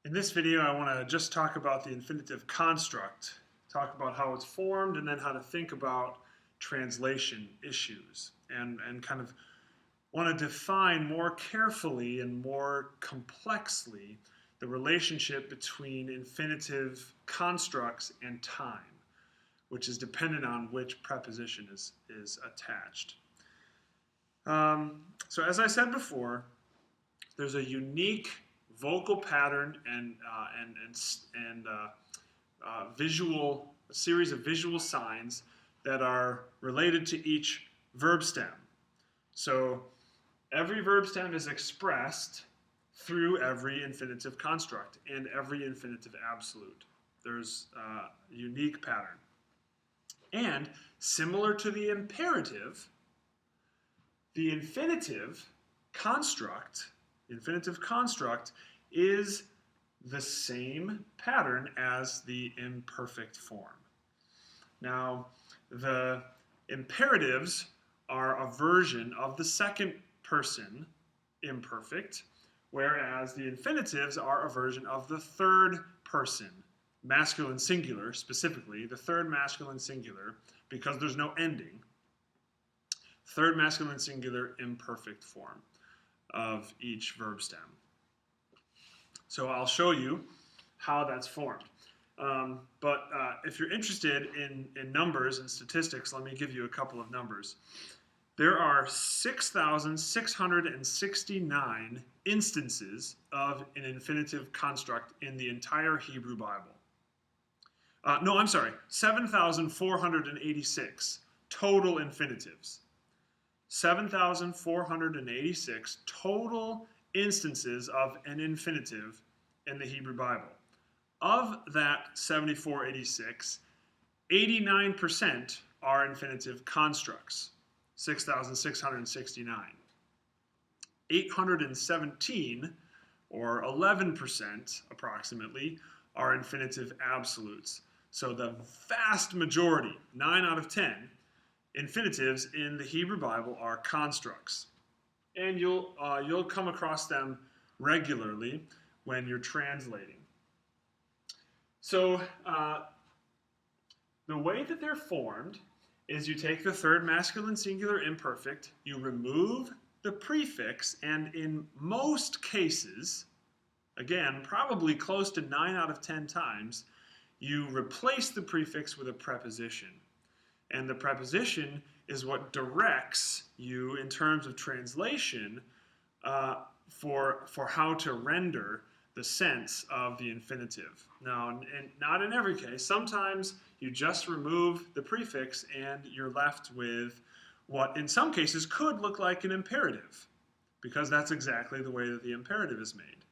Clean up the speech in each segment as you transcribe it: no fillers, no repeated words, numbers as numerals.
In this video, I want to just talk about the infinitive construct, talk about how it's formed, and then how to think about translation issues, and kind of want to define more carefully and more complexly the relationship between infinitive constructs and time, which is dependent on which preposition is attached. So as I said before, there's a unique vocal pattern and a series of visual signs that are related to each verb stem. So every verb stem is expressed through every infinitive construct and every infinitive absolute. There's a unique pattern. And similar to the imperative, the infinitive construct is the same pattern as the imperfect form. Now, the imperatives are a version of the second person imperfect, whereas the infinitives are a version of the third person, masculine singular specifically, the third masculine singular, because there's no ending, third masculine singular imperfect form of each verb stem. So I'll show you how that's formed. But if you're interested in numbers and statistics, let me give you a couple of numbers. There are 6,669 instances of an infinitive construct in the entire Hebrew Bible. 7,486 total infinitives. 7,486 total instances of an infinitive in the Hebrew Bible. Of that 7,486, 89% are infinitive constructs, 6,669. 817, or 11% approximately, are infinitive absolutes. So the vast majority, 9 out of 10, infinitives in the Hebrew Bible are constructs. And you'll come across them regularly when you're translating. So the way that they're formed is you take the third masculine singular imperfect, you remove the prefix, and in most cases, again, probably close to 9 out of 10 times, you replace the prefix with a preposition. And the preposition is what directs you in terms of translation for how to render the sense of the infinitive. Now, not in every case. Sometimes you just remove the prefix and you're left with what in some cases could look like an imperative, because that's exactly the way that the imperative is made.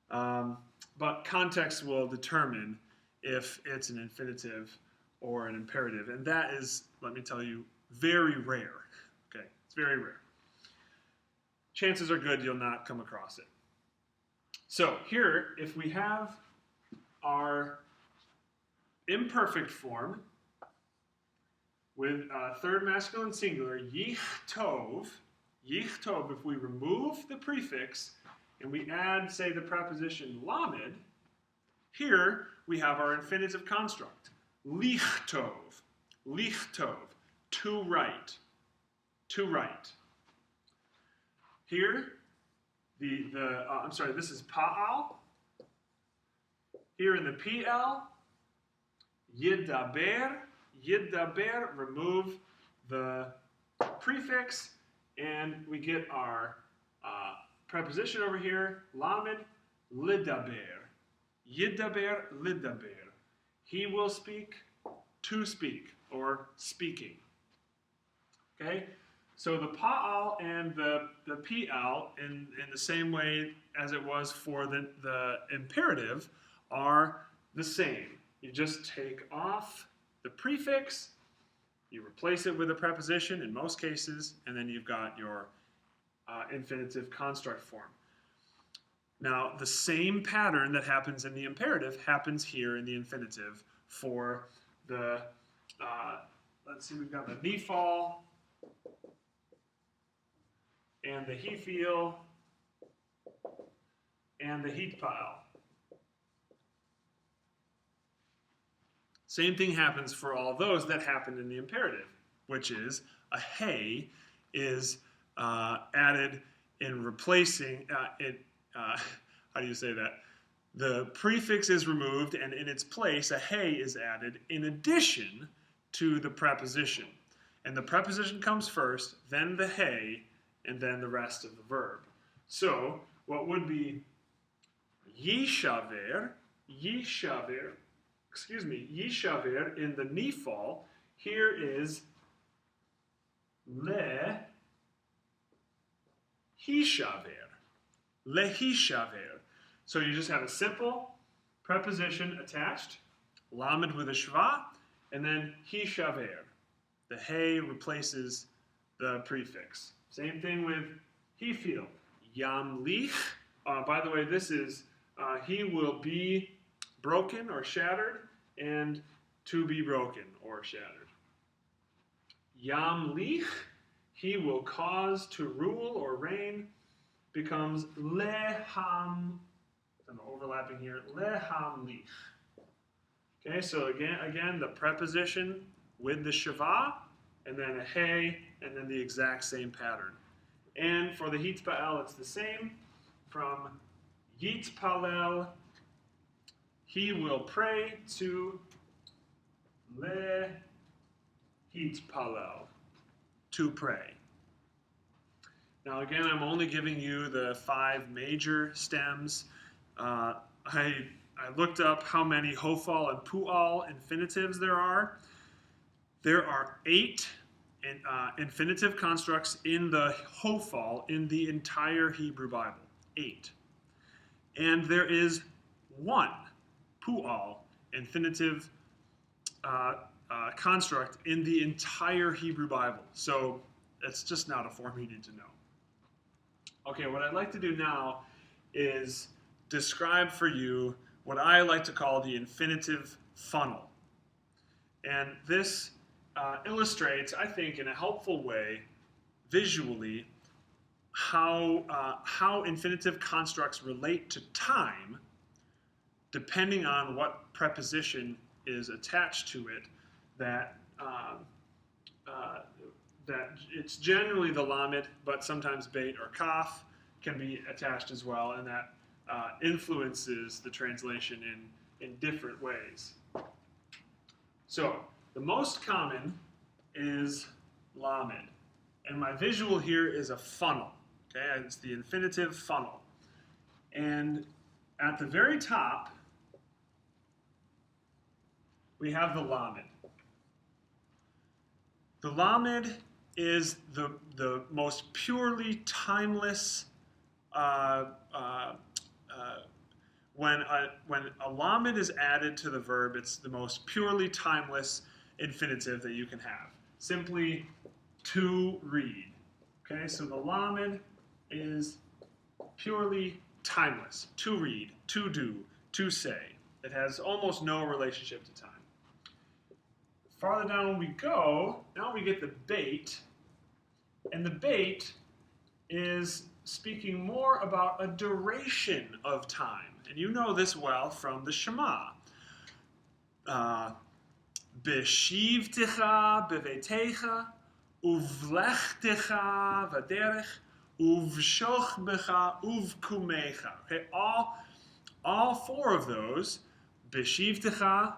But context will determine if it's an infinitive or an imperative, and that is, let me tell you, very rare. Okay, it's very rare. Chances are good you'll not come across it. So here, if we have our imperfect form with third masculine singular, yichtov, if we remove the prefix and we add, say, the preposition lamed, here we have our infinitive construct. Lichtov, to write, Here, this is pa'al. Here in the PL, yidaber, remove the prefix, and we get our preposition over here, lamed, lidaber, lidaber. He will speak, to speak, or speaking. Okay? So the pa'al and the PL, in the same way as it was for the imperative, are the same. You just take off the prefix, you replace it with a preposition in most cases, and then you've got your infinitive construct form. Now, the same pattern that happens in the imperative happens here in the infinitive for the, let's see, we've got the nifal and the he feel and the heat pile. Same thing happens for all those that happened in the imperative, which is a hey is added in replacing how do you say that? The prefix is removed, and in its place, a hey is added in addition to the preposition. And the preposition comes first, then the hey, and then the rest of the verb. So, what would be yishaver, yishaver in the nifal, here is lehishaver, lehishaver. So you just have a simple preposition attached, lamed with a shva, and then hishaver. The hey replaces the prefix. Same thing with hifil, yamlich. By the way, this is he will be broken or shattered, and to be broken or shattered. Yamlich, he will cause to rule or reign, becomes leham. I'm overlapping here. Lehamlich. Okay, so again, the preposition with the shava, and then a hey, and then the exact same pattern. And for the hitpa'el, it's the same. From yitpalel, he will pray, to lehitpalel, to pray. Now again, I'm only giving you the 5 major stems. I looked up how many hofal and pu'al infinitives there are. There are 8 infinitive constructs in the hofal in the entire Hebrew Bible. 8. And there is 1 pu'al infinitive construct in the entire Hebrew Bible. So that's just not a form you need to know. Okay, what I'd like to do now is describe for you what I like to call the infinitive funnel. And this illustrates, I think, in a helpful way, visually, how infinitive constructs relate to time, depending on what preposition is attached to it. That it's generally the lamed, but sometimes beit or kaf can be attached as well, and that influences the translation in different ways. So the most common is lamed, and my visual here is a funnel. Okay, it's the infinitive funnel, and at the very top we have the lamed. The lamed is the most purely timeless. When a lamed is added to the verb, it's the most purely timeless infinitive that you can have. Simply to read. Okay, so the lamed is purely timeless. To read, to do, to say. It has almost no relationship to time. Farther down we go, now we get the beit, and the beit is speaking more about a duration of time. And you know this well from the Shema. Beshivtecha bevetecha, uvlechtecha vaderech, uvshochbecha uvkumecha. Okay, all 4 of those, beshivtecha,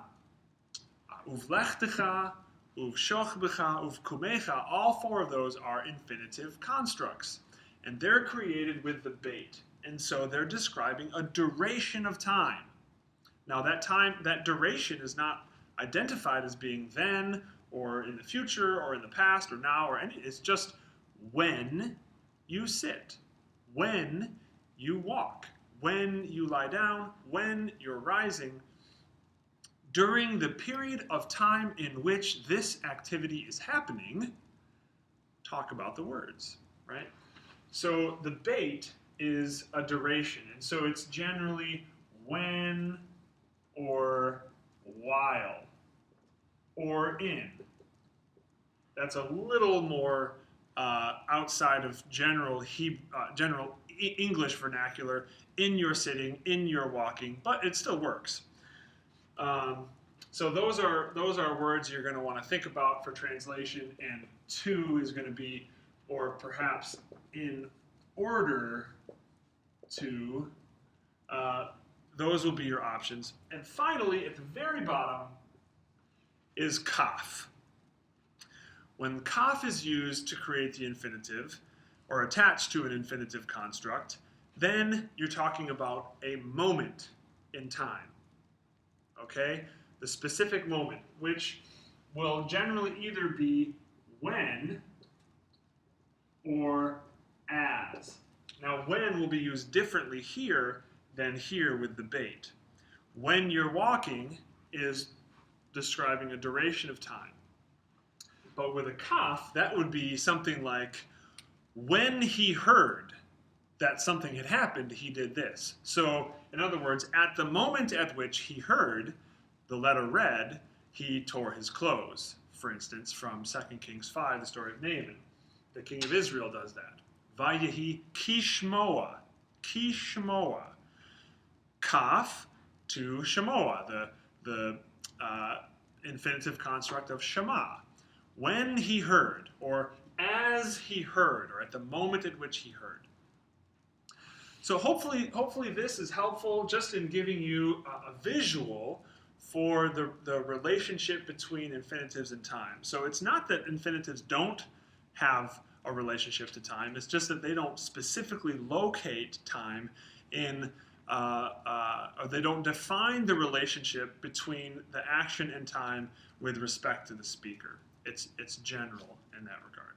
uvlechtecha, uvshochbecha, uvkumecha, all 4 of those are infinitive constructs. And they're created with the beit. And so they're describing a duration of time. Now that duration is not identified as being then, or in the future, or in the past, or now, or any. It's just when you sit, when you walk, when you lie down, when you're rising. During the period of time in which this activity is happening, talk about the words, right? So the beit is a duration, and so it's generally when, or while, or in. That's a little more outside of general English vernacular, in your sitting, in your walking, but it still works. So those are words you're going to want to think about for translation, and to is going to be, or perhaps in order to. Those will be your options. And finally, at the very bottom is kaf. When kaf is used to create the infinitive, or attached to an infinitive construct, then you're talking about a moment in time. Okay? The specific moment, which will generally either be when or as. Now, when will be used differently here than here with the bait. When you're walking is describing a duration of time. But with a kaf, that would be something like, when he heard that something had happened, he did this. So, in other words, at the moment at which he heard the letter read, he tore his clothes. For instance, from 2 Kings 5, the story of Naaman. The king of Israel does that. Vayehi kishmoa. Kishmoa. Kaf to shemoa, the infinitive construct of shema. When he heard, or as he heard, or at the moment at which he heard. So hopefully this is helpful just in giving you a visual for the relationship between infinitives and time. So it's not that infinitives don't have a relationship to time, it's just that they don't specifically locate time in or they don't define the relationship between the action and time with respect to the speaker. It's general in that regard.